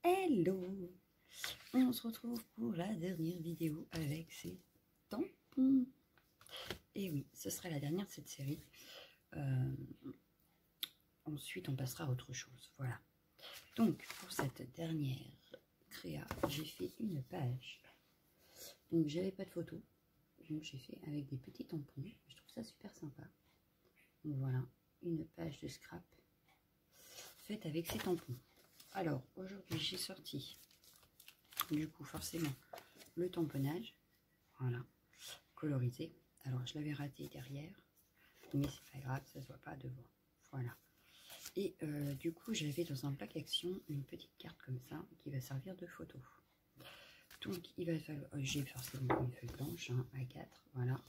Hello! On se retrouve pour la dernière vidéo avec ces tampons. Et oui, ce sera la dernière de cette série. Ensuite, on passera à autre chose. Voilà. Donc, pour cette dernière créa, j'ai fait une page. Donc, j'avais pas de photo. Donc, j'ai fait avec des petits tampons. Je trouve ça super sympa. Donc, voilà, une page de scrap faite avec ces tampons. Alors, aujourd'hui, j'ai sorti, du coup, forcément, le tamponnage. Voilà, colorisé. Alors, je l'avais raté derrière, mais c'est pas grave, ça se voit pas devant. Voilà. Et du coup, j'avais dans un plaque action une petite carte comme ça qui va servir de photo. Donc, il va falloir. J'ai forcément une feuille blanche, hein, A4. Voilà.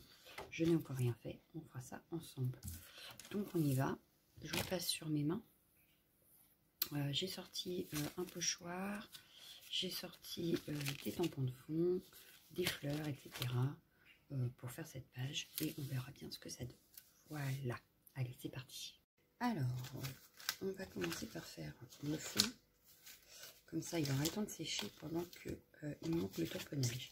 Je n'ai encore rien fait. On fera ça ensemble. Donc, on y va. Je vous passe sur mes mains. J'ai sorti un pochoir. J'ai sorti des tampons de fond, des fleurs, etc. Pour faire cette page. Et on verra bien ce que ça donne. Voilà. Allez, c'est parti. Alors, on va commencer par faire le fond. Comme ça, il aura le temps de sécher pendant que il manque le tamponnage.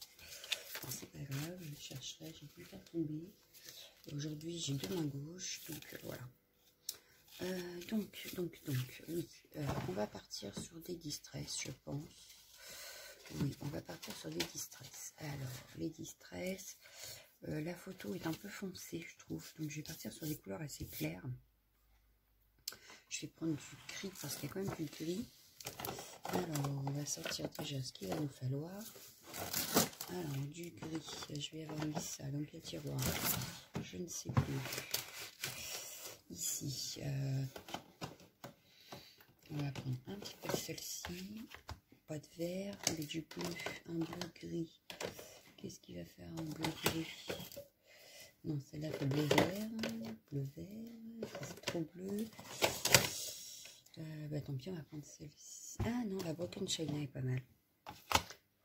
C'est pas grave, je chercherai, j'ai pu faire tomber. Aujourd'hui, j'ai deux mains gauches, donc voilà. Oui, on va partir sur des distress, je pense. Oui, on va partir sur des distress. Alors, les distress, la photo est un peu foncée, je trouve. Donc, je vais partir sur des couleurs assez claires. Je vais prendre du gris parce qu'il y a quand même du gris. Alors, on va sortir déjà ce qu'il va nous falloir. Alors, du gris, je vais avoir mis ça dans quel tiroir? Je ne sais plus. Ici, on va prendre un petit peu de celle-ci. Pas de vert, mais du bleu, un bleu gris. Qu'est-ce qu'il va faire un bleu gris? Non, celle-là fait bleu vert, c'est trop bleu. Bah tant pis, on va prendre celle-ci. Ah non, la Broken China est pas mal.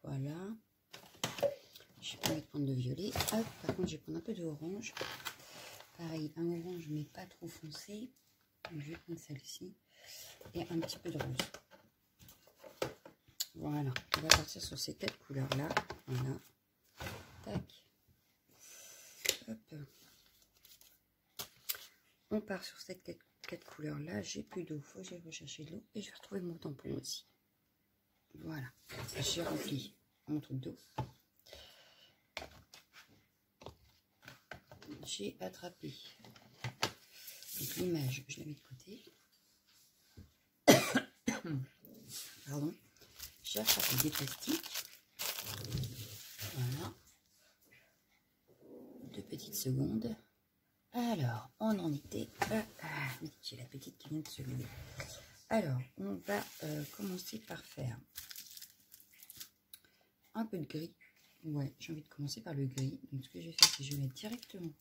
Voilà. Je vais pas envie de prendre de violet. Hop, par contre, je vais prendre un peu d'orange. Pareil, un orange, mais pas trop foncé. Donc, je vais prendre celle-ci. Et un petit peu de rose. Voilà. On va partir sur ces quatre couleurs-là. Voilà. Tac. Hop. On part sur ces quatre couleurs-là. J'ai plus d'eau. Faut que j'aille rechercher de l'eau. Et je vais retrouver mon tampon aussi. Voilà. J'ai rempli mon truc d'eau. J'ai attrapé. Donc l'image, je la mets de côté. Pardon. J'ai attrapé des plastiques. Voilà. 2 petites secondes. Alors, on en était. J'ai la petite qui vient de se lever. Alors, on va commencer par faire un peu de gris. Ouais, j'ai envie de commencer par le gris. Donc, ce que je vais faire, c'est que je vais mettre directement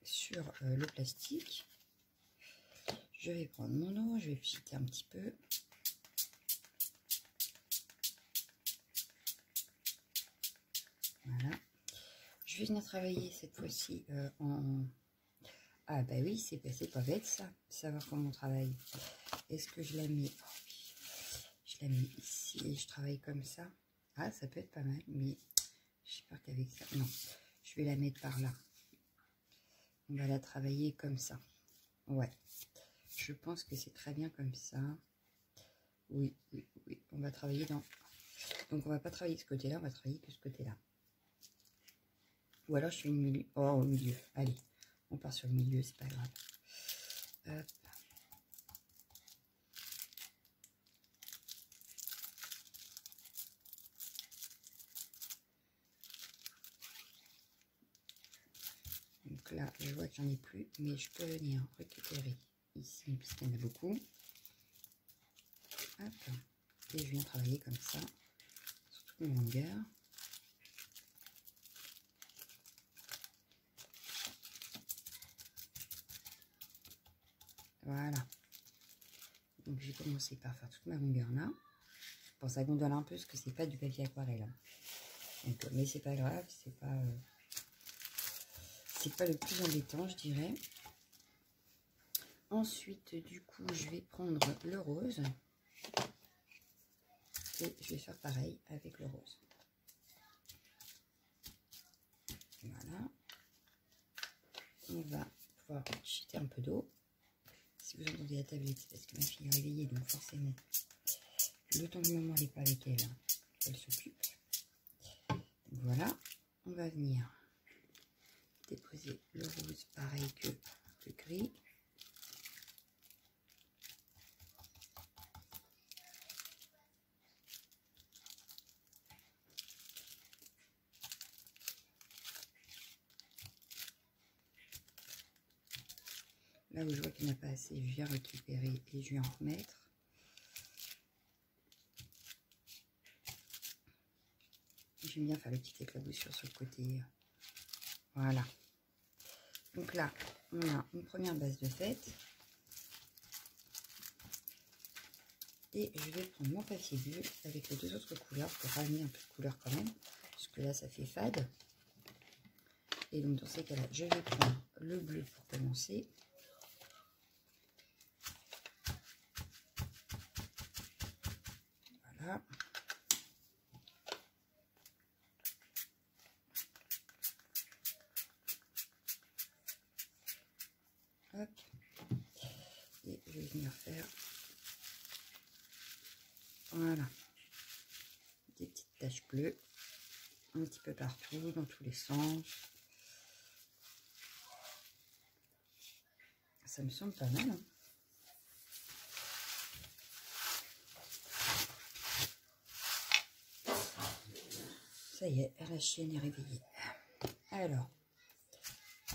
sur le plastique. Je vais prendre mon eau, je vais pchiter un petit peu. Voilà. Je vais venir travailler cette fois-ci en... Ah bah oui, c'est pas bête ça, savoir comment on travaille. Est-ce que je la mets... Je la mets ici et je travaille comme ça. Ah, ça peut être pas mal, mais j'espère qu'avec ça... Non, je vais la mettre par là. On va la travailler comme ça. Ouais, je pense que c'est très bien comme ça. Oui, on va travailler dans... Donc on va pas travailler ce côté-là, on va travailler que ce côté-là. Ou alors je fais une milieu. Oh, au milieu. Allez, on part sur le milieu, c'est pas grave. Hop. Donc là, je vois qu'il n'y en a plus, mais je peux venir récupérer ici, puisqu'il y en a beaucoup. Hop. Et je viens travailler comme ça, sur toute mes longueurs. Voilà. Donc j'ai commencé par faire toute ma longueur là. Bon, ça gondole un peu parce que c'est pas du papier aquarelle. Donc, mais c'est pas grave, c'est pas le plus embêtant, je dirais. Ensuite, du coup, je vais prendre le rose. Et je vais faire pareil avec le rose. Voilà. On va pouvoir jeter un peu d'eau. Si vous entendez la tablette, c'est parce que ma fille est réveillée, donc forcément, le temps du moment, elle n'est pas avec elle, elle s'occupe. Voilà, on va venir déposer le rose pareil que le gris. Là où je vois qu'il n'y en a pas assez, je viens récupérer et je vais en remettre. J'aime bien faire les petites éclaboussures sur le côté. Voilà. Donc là, on a une première base de fête. Et je vais prendre mon papier bulle avec les deux autres couleurs pour ramener un peu de couleur quand même. Parce que là, ça fait fade. Et donc, dans ces cas-là, je vais prendre le bleu pour commencer. Voilà. Hop. Et je vais venir faire, voilà, des petites taches bleues, un petit peu partout, dans tous les sens. Ça me semble pas mal, hein. Ça y est, la chienne est réveillée. Alors,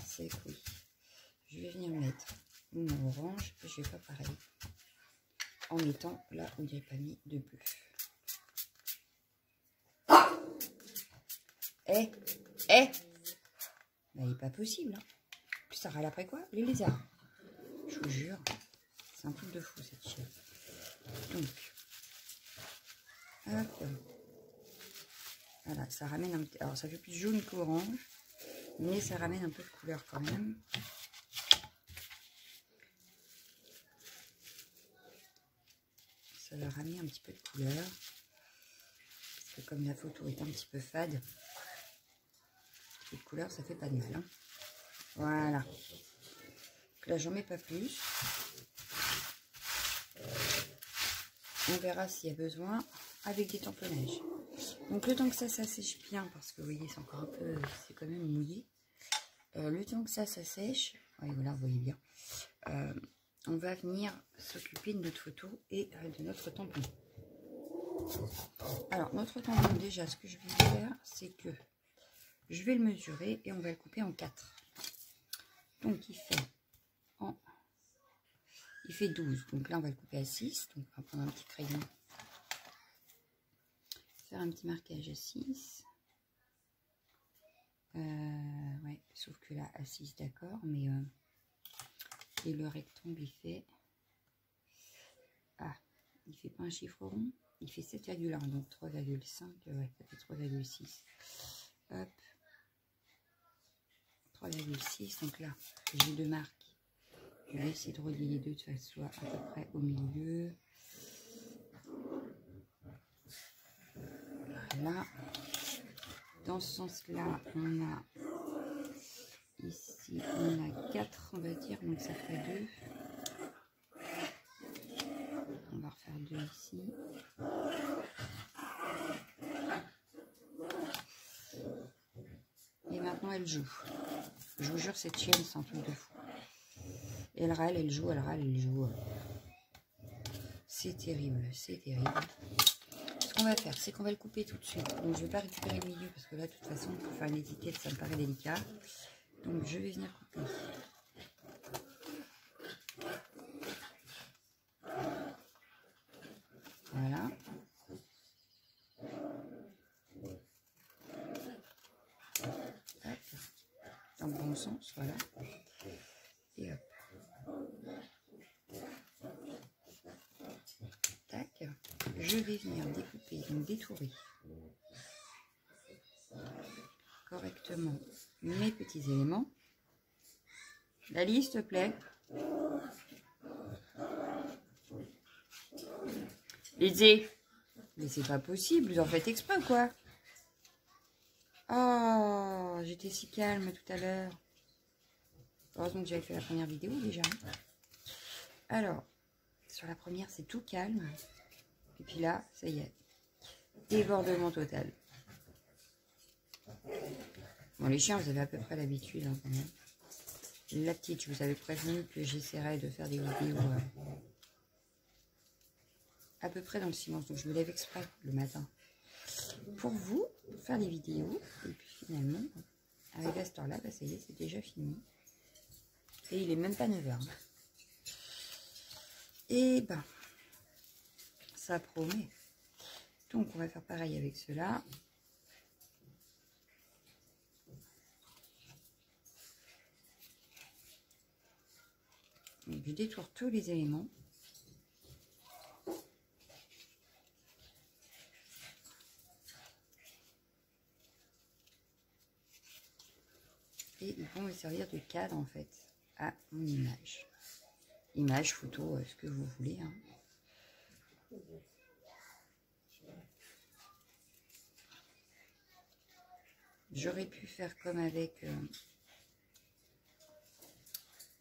c'est que oui, je vais venir mettre mon orange, et je vais faire pareil, en mettant là où il n'y a pas mis de bleu. Bah, il n'est pas possible, hein. Plus ça râle après quoi? Les lézards. Je vous jure, c'est un truc de fou cette chienne. Donc, hop. Voilà, ça ramène un petit... Alors, ça fait plus jaune qu'orange, mais ça ramène un peu de couleur quand même. Ça va ramener un petit peu de couleur. Parce que comme la photo est un petit peu fade, un peu de couleur, ça fait pas de mal, hein. Voilà. Donc là, j'en mets pas plus. On verra s'il y a besoin avec des tamponnages. Donc le temps que ça sèche bien, parce que vous voyez c'est encore un peu, c'est quand même mouillé. Le temps que ça sèche, ouais, voilà, vous voyez bien, on va venir s'occuper de notre photo et de notre tampon. Alors notre tampon, déjà ce que je vais faire, c'est que je vais le mesurer et on va le couper en 4. Donc il fait 12, donc là on va le couper à 6, donc on va prendre un petit crayon, faire un petit marquage à 6. Ouais, sauf que là à 6 d'accord, mais et le rectangle il fait, il fait pas un chiffre rond, il fait 7,1, donc 3,5, ouais, ça fait 3,6. Hop, 3,6, donc là j'ai deux marques. Je vais essayer de relier les deux de façon soit à peu près au milieu. Voilà. Dans ce sens-là, on a ici, on a 4, on va dire, donc ça fait 2. On va refaire 2 ici. Et maintenant, elle joue. Je vous jure, cette chienne, c'est un truc de fou. Elle râle, elle joue, elle râle, elle joue. C'est terrible, c'est terrible. Ce qu'on va faire, c'est qu'on va le couper tout de suite. Donc, je ne vais pas récupérer le milieu parce que là, de toute façon, pour faire une étiquette, ça me paraît délicat. Donc, je vais venir couper. Voilà. Hop. Dans le bon sens, voilà. Et hop. Tac. Je vais venir découper, donc détourer correctement mes petits éléments. Lali, s'il te plaît. Lizzie, mais c'est pas possible, vous en faites exprès ou quoi? Oh, j'étais si calme tout à l'heure. Heureusement que j'avais fait la première vidéo déjà. Alors, sur la première, c'est tout calme. Et puis là, ça y est. Débordement total. Bon, les chiens, vous avez à peu près l'habitude, hein, quand même. La petite, je vous avais prévenu que j'essaierais de faire des vidéos à peu près dans le silence. Donc, je me lève exprès le matin pour vous, pour faire des vidéos. Et puis, finalement, avec à cette heure-là, bah, ça y est, c'est déjà fini. Et il est même pas 9 h. Et ben, ça promet. Donc, on va faire pareil avec cela. Donc, je détourne tous les éléments. Et ils vont me servir de cadre, en fait, à mon image. Image, photo, ce que vous voulez. Hein. J'aurais pu faire comme avec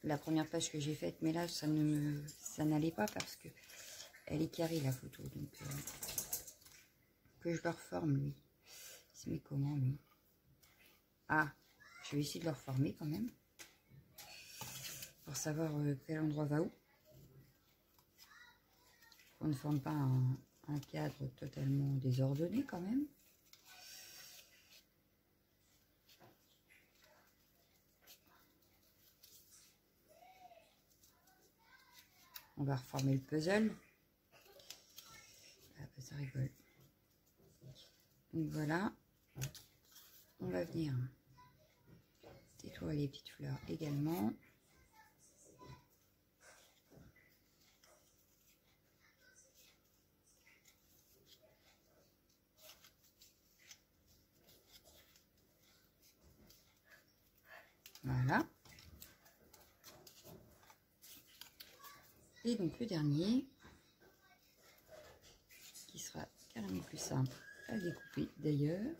la première page que j'ai faite, mais là, ça n'allait pas parce que elle est carrée, la photo. Donc, que je le reforme, lui. Il se met comment, lui? Ah, je vais essayer de le reformer quand même. Pour savoir quel endroit va où. On ne forme pas un cadre totalement désordonné quand même. On va reformer le puzzle. Ah, bah, ça rigole. Donc voilà. On va venir détourer les petites fleurs également. Voilà. Et donc le dernier, qui sera carrément plus simple à découper d'ailleurs.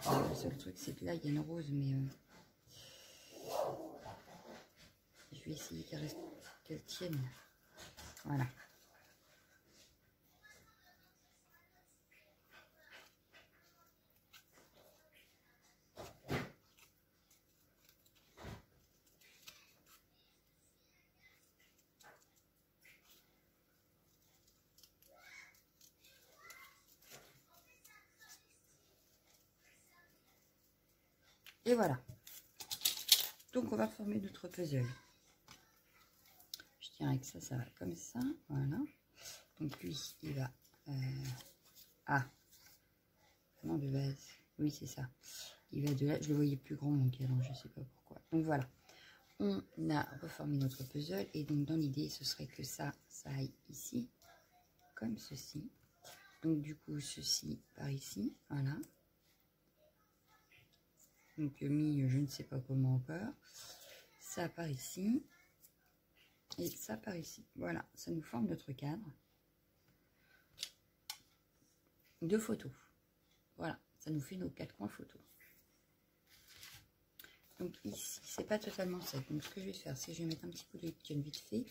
Le seul truc, c'est que là, il y a une rose, mais je vais essayer qu'elle tienne. Voilà. Et voilà. Donc, on va reformer notre puzzle. Je dirais que ça va comme ça. Voilà. Donc, lui, il va... Ah, vraiment de base. Oui, c'est ça. Il va de là. Je le voyais plus grand, mon cadre. Je ne sais pas pourquoi. Donc, voilà. On a reformé notre puzzle. Et donc, dans l'idée, ce serait que ça aille ici. Comme ceci. Donc, du coup, ceci par ici. Voilà. Donc mis je ne sais pas comment encore, ça par ici et ça par ici. Voilà, ça nous forme notre cadre de photos. Voilà, ça nous fait nos 4 coins photos. Donc ici, c'est pas totalement sec. Donc ce que je vais faire, c'est que je vais mettre un petit coup de lichen vite fait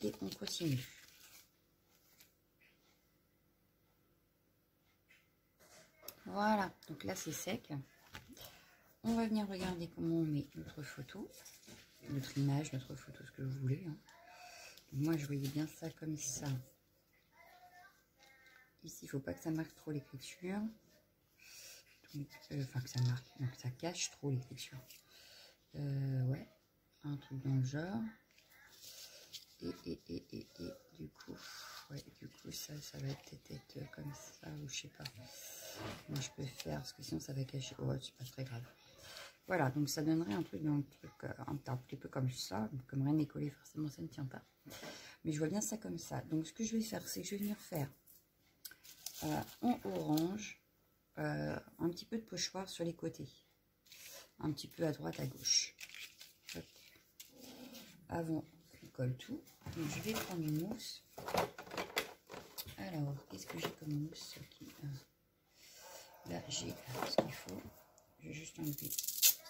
et on continue. Voilà, donc là c'est sec. On va venir regarder comment on met notre photo, notre image, notre photo, ce que vous voulez. Hein. Moi, je voyais bien ça comme ça. Ici, il ne faut pas que ça marque trop l'écriture. Enfin, que ça marque, donc ça cache trop l'écriture. Ouais, un truc dans le genre. Et du coup, ouais, du coup, ça va peut-être être comme ça, ou je sais pas. Moi, je peux faire, parce que sinon, ça va cacher. Oh, c'est pas très grave. Voilà, donc ça donnerait un truc dans le truc, un petit peu comme ça. Comme rien n'est collé, forcément, ça ne tient pas. Mais je vois bien ça comme ça. Donc, ce que je vais faire, c'est que je vais venir faire en orange un petit peu de pochoir sur les côtés. un petit peu à droite, à gauche. Hop. Avant qu'on colle tout, donc je vais prendre une mousse. Alors, qu'est-ce que j'ai comme mousse? Là, j'ai ce qu'il faut. Je vais juste enlever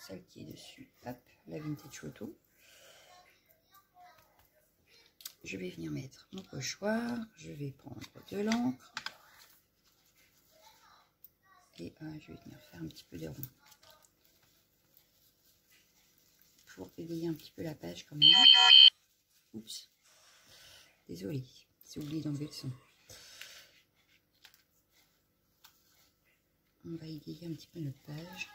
celle qui est dessus. Hop, la Vintage Photo. Je vais venir mettre mon pochoir. Je vais prendre de l'encre. Et je vais venir faire un petit peu de rond. Pour égayer un petit peu la page quand même. Oups. Désolée, j'ai oublié d'enlever le son. On va égayer un petit peu notre page.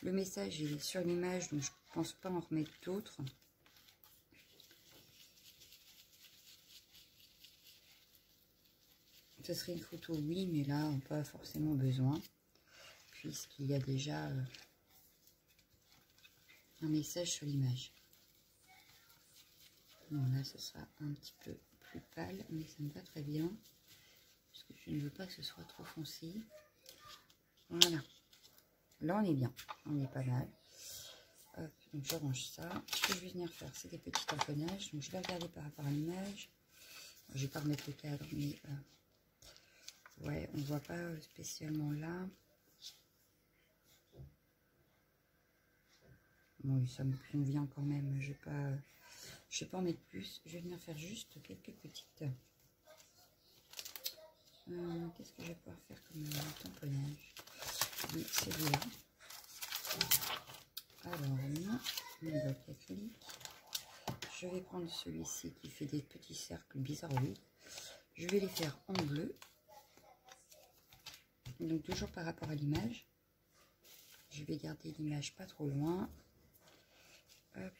Le message est sur l'image, donc je ne pense pas en remettre d'autres. Ce serait une photo, oui, mais là, on n'a pas forcément besoin, puisqu'il y a déjà un message sur l'image. Bon, là, ce sera un petit peu plus pâle, mais ça me va très bien, parce que je ne veux pas que ce soit trop foncé. Voilà. Là, on est bien, on est pas mal. Hop, donc je range ça. Ce que je vais venir faire, c'est des petits tamponnages. Donc je vais regarder par rapport à l'image. Je vais pas remettre le cadre, mais ouais, on voit pas spécialement là. Bon, ça me convient quand même. Je vais pas en mettre plus. Je vais venir faire juste quelques petites. Qu'est-ce que je vais pouvoir faire comme tamponnage? Oui, celui-là. Alors, mon bloc acrylique. Je vais prendre celui-ci qui fait des petits cercles bizarroïdes. Je vais les faire en bleu. Donc, toujours par rapport à l'image. Je vais garder l'image pas trop loin. Hop.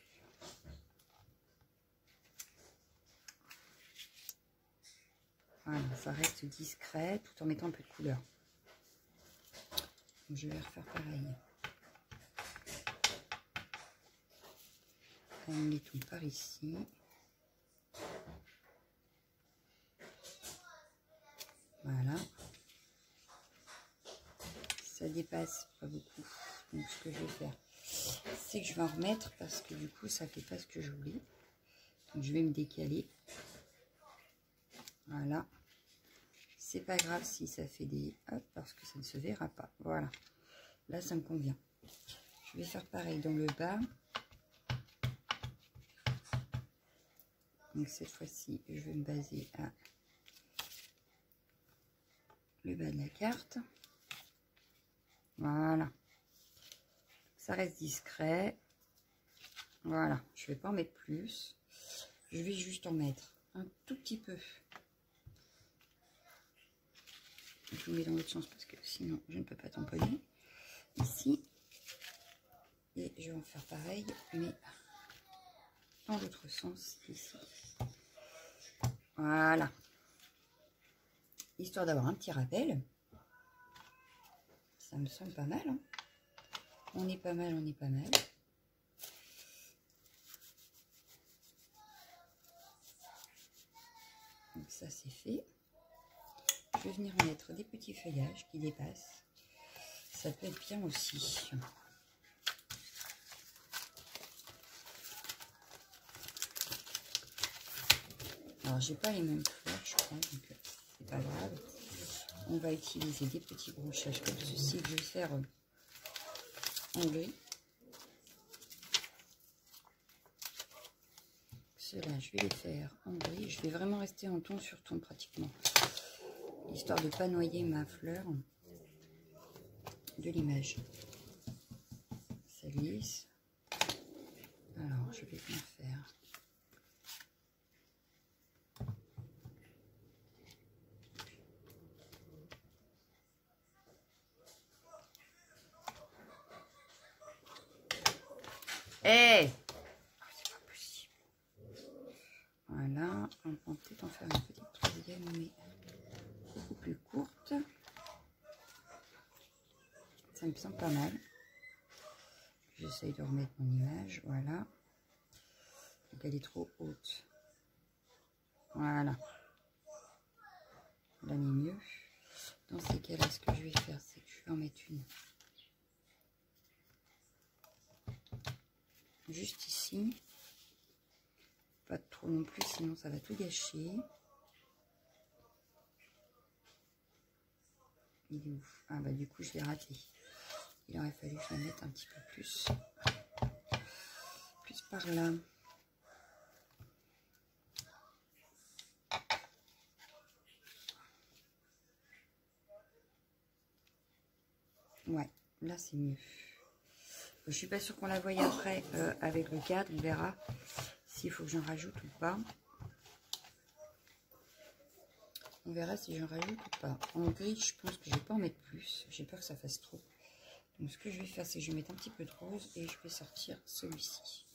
Voilà, ça reste discret tout en mettant un peu de couleur. Donc, je vais refaire pareil. Mettons par ici. Voilà. Ça dépasse pas beaucoup. Donc ce que je vais faire, c'est que je vais en remettre parce que du coup ça fait pas ce que je voulais. Donc je vais me décaler. Voilà. C'est pas grave si ça fait des hop parce que ça ne se verra pas. Voilà. Là ça me convient. Je vais faire pareil dans le bas. Donc cette fois-ci, je vais me baser à le bas de la carte. Voilà. Ça reste discret. Voilà. Je ne vais pas en mettre plus. Je vais juste en mettre un tout petit peu. Je vous mets dans l'autre sens parce que sinon je ne peux pas tamponner. Ici. Et je vais en faire pareil, mais dans l'autre sens ici. Voilà. Histoire d'avoir un petit rappel. Ça me semble pas mal. Hein. On est pas mal, on est pas mal. Donc ça c'est fait. Je vais venir mettre des petits feuillages qui dépassent. Ça peut être bien aussi. Alors j'ai pas les mêmes fleurs je crois, donc c'est pas grave. On va utiliser des petits brochages comme ceci que je vais faire en gris. Ceux-là je vais les faire en gris. Je vais vraiment rester en ton sur ton pratiquement. Histoire de ne pas noyer ma fleur de l'image. Ça glisse. Alors je vais bien faire. Hey, c'est pas possible. Voilà, on va peut-être en faire une petite troisième, mais beaucoup plus courte. Ça me semble pas mal. J'essaye de remettre mon image, voilà. Donc elle est trop haute. Voilà. Là, elle est mieux. Dans ces cas-là, ce que je vais faire, c'est que je vais en mettre une juste ici. Pas trop non plus, sinon ça va tout gâcher. Il est où? Ah bah du coup je l'ai raté. Il aurait fallu que je la mette un petit peu plus par là. Ouais, là c'est mieux. Je suis pas sûre qu'on la voie après avec le cadre. On verra s'il faut que j'en rajoute ou pas. On verra si j'en rajoute ou pas. En gris, je pense que je vais pas en mettre plus. J'ai peur que ça fasse trop. Donc ce que je vais faire, c'est que je vais mettre un petit peu de rose et je vais sortir celui-ci.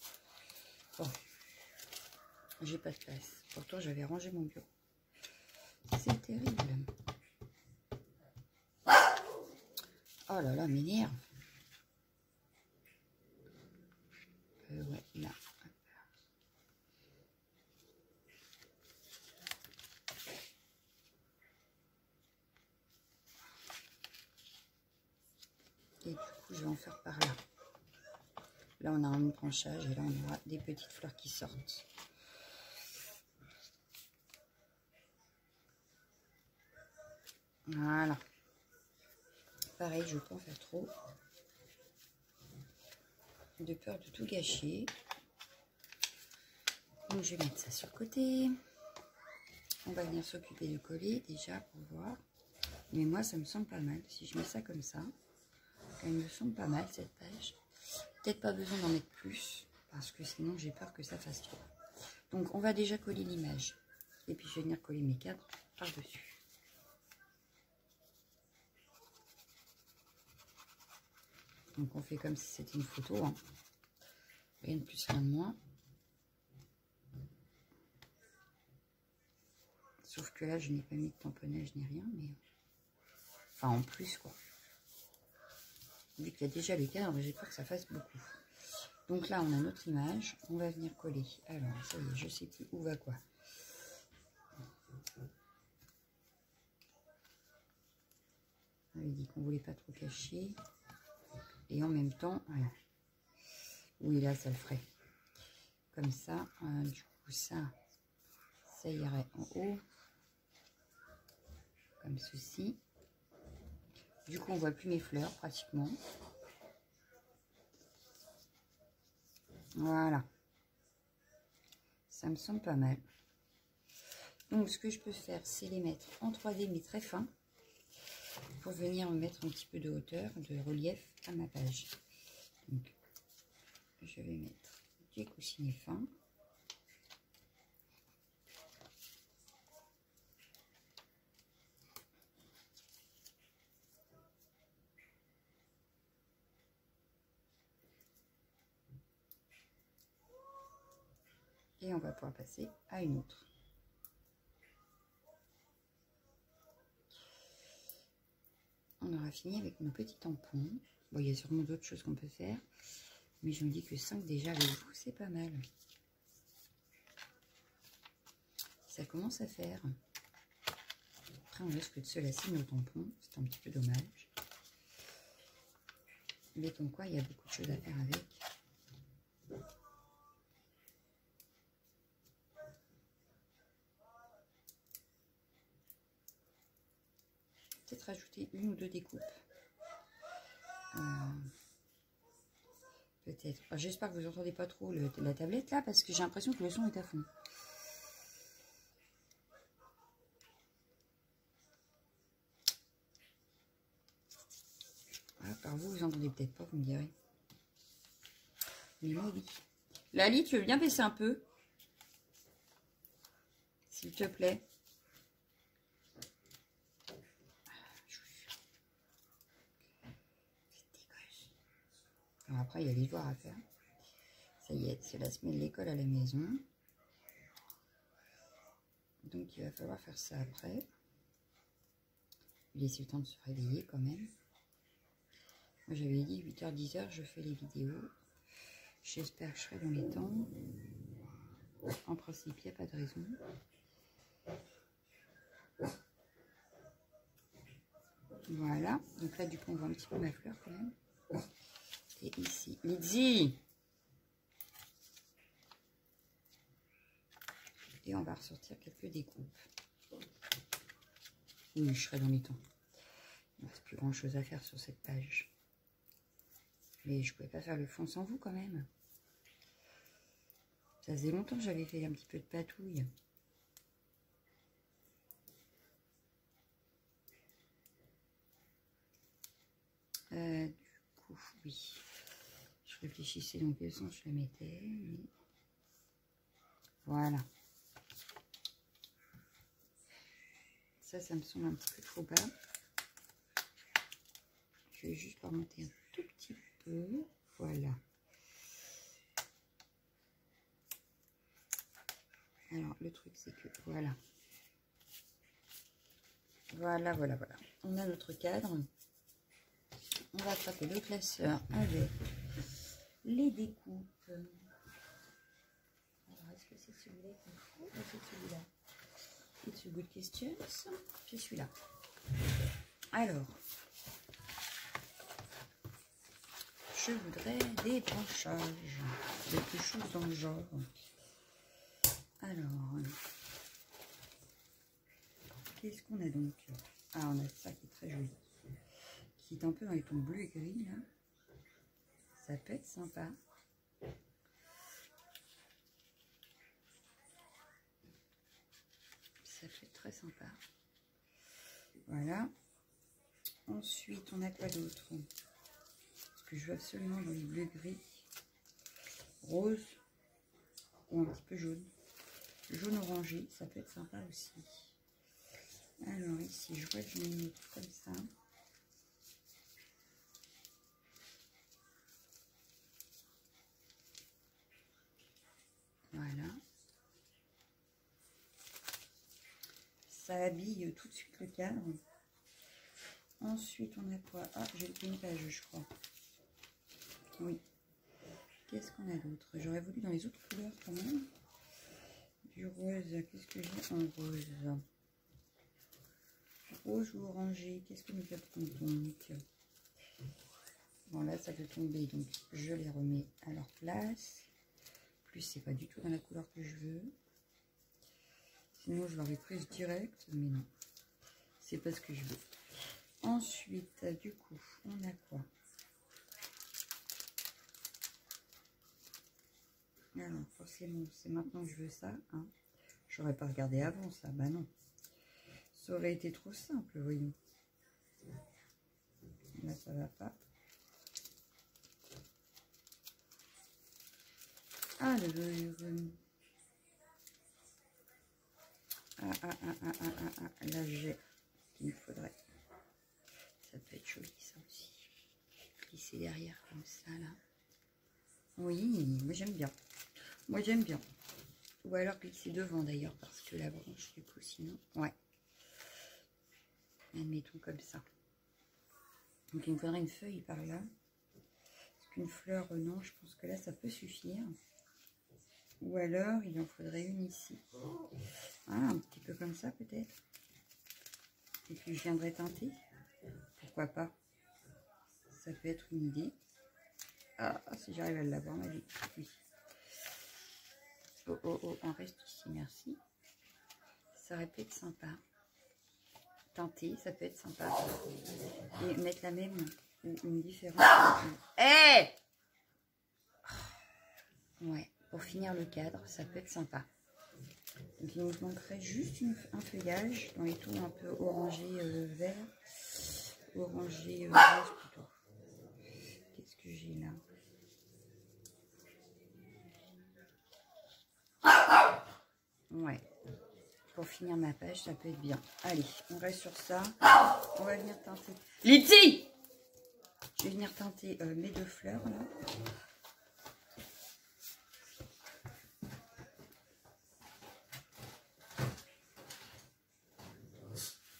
Bon, j'ai pas de place. Pourtant, j'avais rangé mon bureau. C'est terrible. Oh là là, m'énerve. Ouais, là. Et du coup, je vais en faire par là. Là, on a un branchage et là, on aura des petites fleurs qui sortent. Voilà. Pareil, je ne veux pas en faire trop. De peur de tout gâcher. Donc, je vais mettre ça sur le côté. On va venir s'occuper du collier déjà pour voir. Mais moi, ça me semble pas mal. Si je mets ça comme ça, elle me semble pas mal cette page. Peut-être pas besoin d'en mettre plus, parce que sinon j'ai peur que ça fasse trop. Donc on va déjà coller l'image. Et puis je vais venir coller mes cadres par-dessus. Donc on fait comme si c'était une photo. Hein. Rien de plus, rien de moins. Sauf que là je n'ai pas mis de tamponnage ni rien, mais... Enfin en plus quoi. Vu qu'il y a déjà les cadres, j'ai peur que ça fasse beaucoup. Donc là, on a notre image. On va venir coller. Alors, ça y est, je sais plus où va quoi. On avait dit qu'on voulait pas trop cacher. Et en même temps, voilà. Oui, là, ça le ferait. Comme ça. Du coup, ça irait en haut. Comme ceci. Du coup, on voit plus mes fleurs, pratiquement. Voilà. Ça me semble pas mal. Donc, ce que je peux faire, c'est les mettre en 3D, mais très fin, pour venir me mettre un petit peu de hauteur, de relief à ma page. Donc, je vais mettre des coussinets fins. Et on va pouvoir passer à une autre. On aura fini avec nos petits tampons. Bon, il y a sûrement d'autres choses qu'on peut faire. Mais je me dis que 5 déjà avec vous, c'est pas mal. Ça commence à faire. Après, on risque de se lasser nos tampons. C'est un petit peu dommage. Mais comme quoi, il y a beaucoup de choses à faire avec. Peut-être rajouter une ou deux découpes. Peut-être. J'espère que vous n'entendez pas trop la tablette là, parce que j'ai l'impression que le son est à fond. Voilà, par vous, vous entendez peut-être pas, vous me direz. Mais moi, oui. Lali, tu veux bien baisser un peu? S'il te plaît. Alors après, il y a les devoirs à faire. Ça y est, c'est la semaine de l'école à la maison. Donc, il va falloir faire ça après. Laisser le temps de se réveiller quand même. Moi, j'avais dit 8h, 10h, je fais les vidéos. J'espère que je serai dans les temps. En principe, il n'y a pas de raison. Voilà. Donc là, du coup, on voit un petit peu ma fleur quand même. Et ici, Lizzie. Et on va ressortir quelques découpes. Oui, je serai dans les temps. Il ne reste plus grand chose à faire sur cette page. Mais je ne pouvais pas faire le fond sans vous quand même. Ça faisait longtemps que j'avais fait un petit peu de patouille. Du coup, oui. Je réfléchissais dans quel sens je le mettais. Mais... voilà. Ça me semble un petit peu trop bas. Je vais juste la remonter un tout petit peu. Voilà. Alors, le truc, c'est que, voilà. Voilà. On a notre cadre. On va attraper le classeur avec les découpes. Alors, est-ce que c'est celui-là qu'il faut ou c'est celui-là? It's a good question. C'est celui-là. Alors, je voudrais des branchages. Quelque chose dans le genre. Alors, qu'est-ce qu'on a donc? Ah, on a ça qui est très joli. Qui est un peu dans les tons bleu et gris, là. Ça peut être sympa. Ça peut être très sympa. Voilà. Ensuite, on a quoi d'autre? Parce que je veux absolument dans les bleus gris. Rose. Ou un petit peu jaune. Jaune orangé, ça peut être sympa aussi. Alors ici, je vois que je mets comme ça. Voilà. Ça habille tout de suite le cadre. Ensuite, on a quoi? Ah, j'ai loupé une page, je crois. Oui. Qu'est-ce qu'on a d'autre? J'aurais voulu dans les autres couleurs quand même. Du rose, qu'est-ce que j'ai en rose? Rose ou orangé? Qu'est-ce que nous captons donc? Bon, là, ça peut tomber, donc je les remets à leur place. Plus, c'est pas du tout dans la couleur que je veux. Sinon, je l'aurais prise direct, mais non. C'est pas ce que je veux. Ensuite, du coup, on a quoi? Alors, forcément, c'est maintenant que je veux ça. Hein. J'aurais pas regardé avant ça. Bah non. Ça aurait été trop simple, voyons. Là, ça va pas. Ah, là, j'ai qu'il me faudrait. Ça peut être joli, ça aussi. Glisser derrière comme ça, là. Oui, moi j'aime bien. Moi j'aime bien. Ou alors glisser devant d'ailleurs, parce que la branche, du coup, sinon... ouais. Admettons comme ça. Donc il me faudrait une feuille par là. Parce qu'une fleur, non, je pense que là, ça peut suffire. Ou alors, il en faudrait une ici. Ah, un petit peu comme ça, peut-être. Et puis, je viendrai teinter. Pourquoi pas? Ça peut être une idée. Ah, si j'arrive à l'avoir, ma vie. Oui. Oh, oh, oh, on reste ici, merci. Ça aurait pu être sympa. Teinter, ça peut être sympa. Et mettre la même ou une différente. Hé! Ouais, pour finir le cadre, ça peut être sympa. Donc, il nous manquerait juste un feuillage dans les tons un peu orangé vert. Orangé rose plutôt. Qu'est-ce que j'ai là? Ouais. Pour finir ma page, ça peut être bien. Allez, on reste sur ça. On va venir teinter. Lizzie! Je vais venir teinter mes deux fleurs là.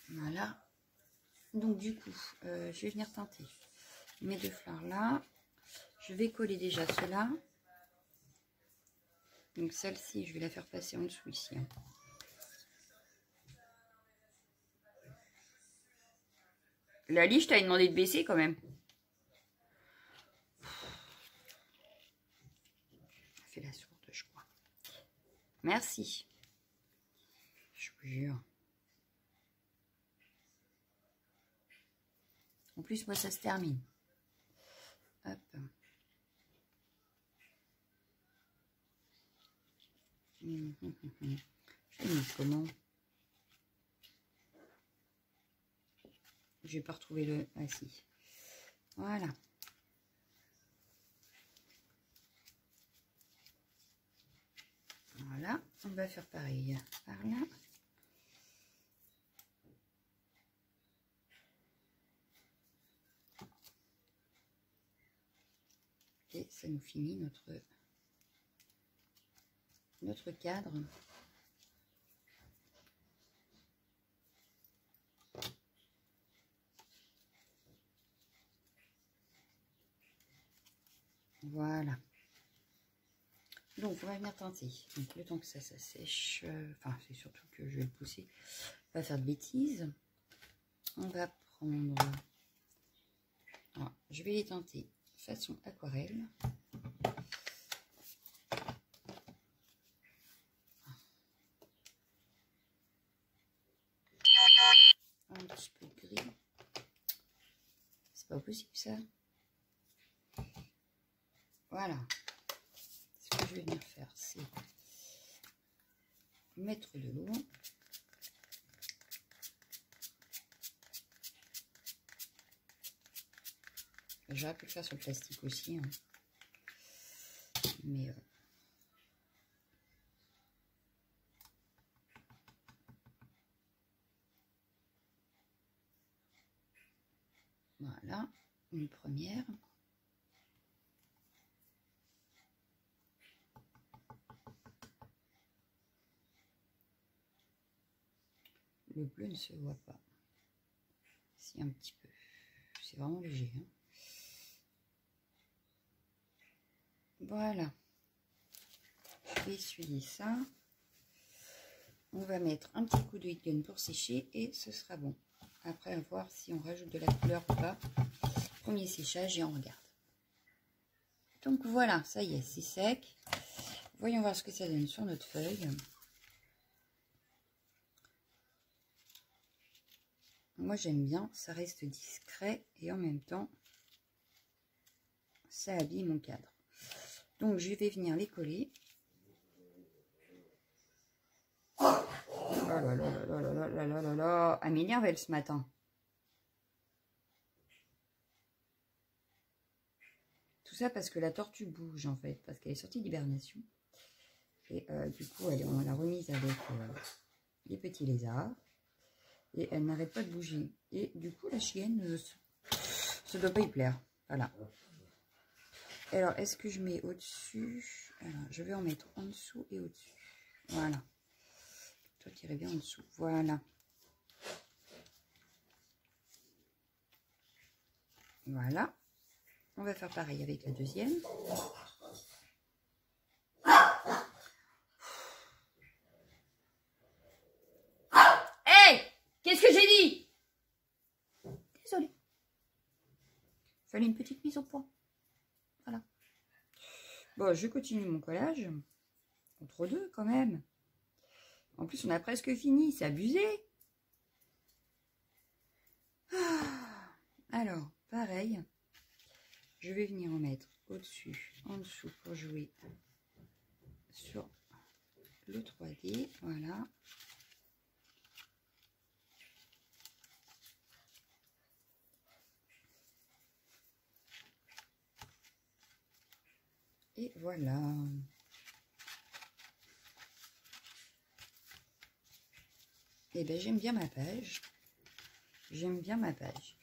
Voilà. Donc du coup, je vais venir teinter mes deux fleurs là. Je vais coller déjà cela. Donc celle-ci, je vais la faire passer en dessous ici. Hein. Lali, je t'avais demandé de baisser quand même. Je fais la sourde, je crois. Merci. Je vous jure. En plus, moi, ça se termine. Hop. Je vais mettre comment? Je vais pas retrouver le... Ah si. Voilà. Voilà. On va faire pareil par là. Et ça nous finit notre cadre. Voilà. Donc, on va venir teinter. Donc, le temps que ça sèche, enfin, c'est surtout que je vais le pousser. On va faire de bêtises. On va prendre... Alors, je vais les teinter façon aquarelle. Un petit peu de gris. C'est pas possible, ça. Voilà. Ce que je vais venir faire, c'est mettre de l'eau. J'aurais pu le faire sur le plastique aussi, hein. Mais voilà, une première. Le bleu ne se voit pas. Si, un petit peu. C'est vraiment léger, hein. Voilà. Je vais essuyer ça. On va mettre un petit coup de heat gun pour sécher et ce sera bon. Après, à voir si on rajoute de la couleur ou pas. Premier séchage et on regarde. Donc voilà, ça y est, c'est sec. Voyons voir ce que ça donne sur notre feuille. Moi, j'aime bien, ça reste discret et en même temps, ça habille mon cadre. Donc, je vais venir les coller. Oh là là là là là là là là là. Elle m'énerve, ce matin. Tout ça parce que la tortue bouge, en fait, parce qu'elle est sortie d'hibernation. Et du coup, on l'a remise avec les petits lézards. Et elle n'arrête pas de bouger. Et du coup, la chienne, ça ne doit pas y plaire. Voilà. Alors, est-ce que je mets au-dessus? Alors, je vais en mettre en dessous et au-dessus. Voilà. Toi, tu irais bien en dessous. Voilà. Voilà. On va faire pareil avec la deuxième. Hey! Qu'est-ce que j'ai dit? Désolée. Fallait une petite mise au point. Voilà. Bon, je continue mon collage. Entre deux, quand même. En plus, on a presque fini. C'est abusé. Alors, pareil. Je vais venir en mettre au-dessus, en dessous pour jouer sur le 3D. Voilà. Et voilà. Et bien, j'aime bien ma page. J'aime bien ma page.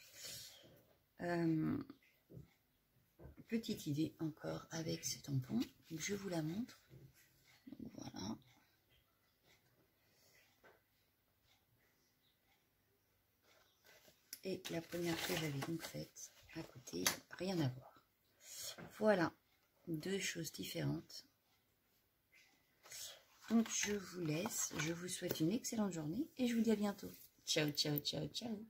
Petite idée encore avec ce tampon. Donc, je vous la montre. Donc, voilà. Et la première que j'avais donc faite à côté, rien à voir. Voilà, deux choses différentes. Donc, je vous laisse. Je vous souhaite une excellente journée et je vous dis à bientôt. Ciao, ciao, ciao, ciao.